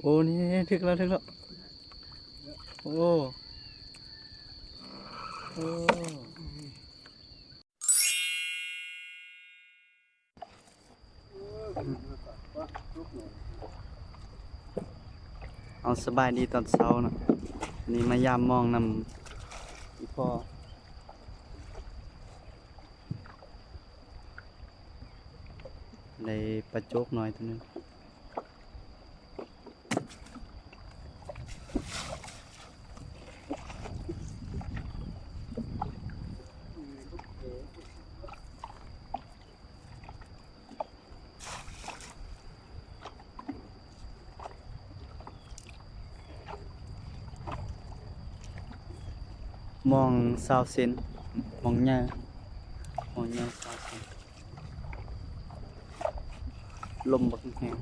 อ้นี่ถึกแล้วโอ้โอ้เอาสบายดีตอนเช้านะนี่มายามมองนำอีพ่อในประโจกหน่อยตัวนึงมองซาวเซนมองหญ้ามองหญ้าซาวเซนลมบักแห้ง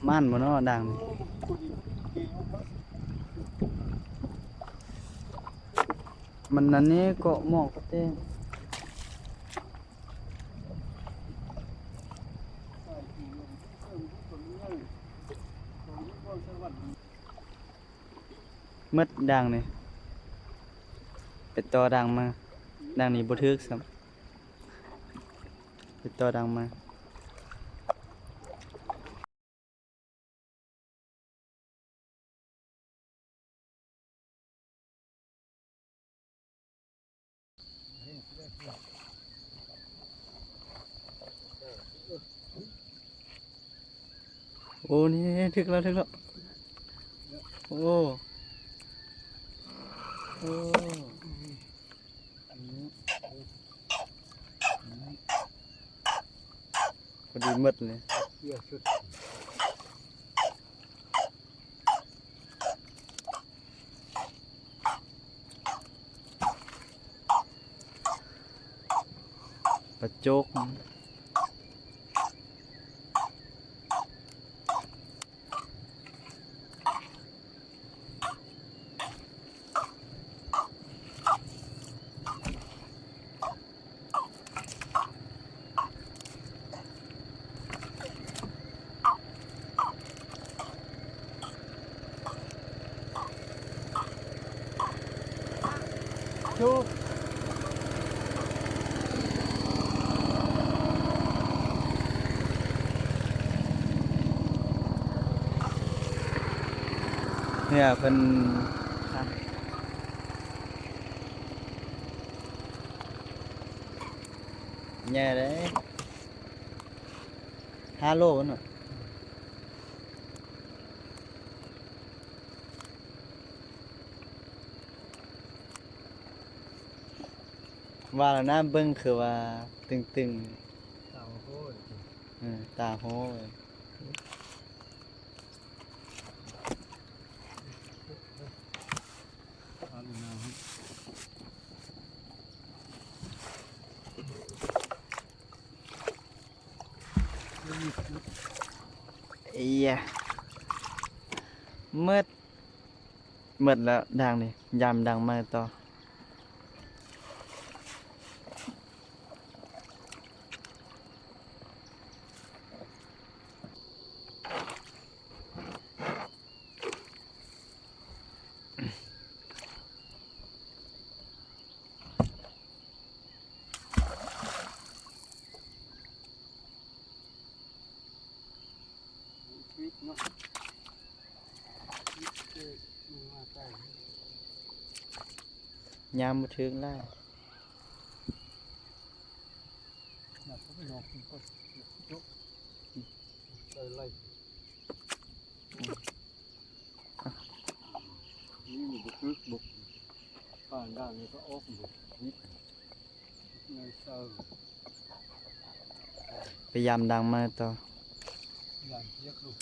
ม่านบ่เนาะดังมันอันนี้เกาะหมอกก็เต้มืดดังนี่เป็นต่อดังมาดังนี่บ่ถึกซ้ำเป็นต่อดังมาโอ้นี่ถึกแล้วโอ้โอ้พอดีมืดเลยประโจกจุกเนี่ยเพิ่นแย่เลย5 โลพุ่นน่ะว่าแล้วนะเบิ่งคือว่าตึงเต่าโคตรตาโหเลยเอาลงมาครับเอียมืดแล้วดังนี่ยามดังมาต่อเนาะมึงมาใกล้ ยามบ่ถึงแล้ว อยากไปนอนก็ยกไล่นี่มีบุกรุกบุกผ่านด้านนี้ก็ออกบุกนิดในเศร้า พยายามดังมาต่อ อย่างเรียกลูก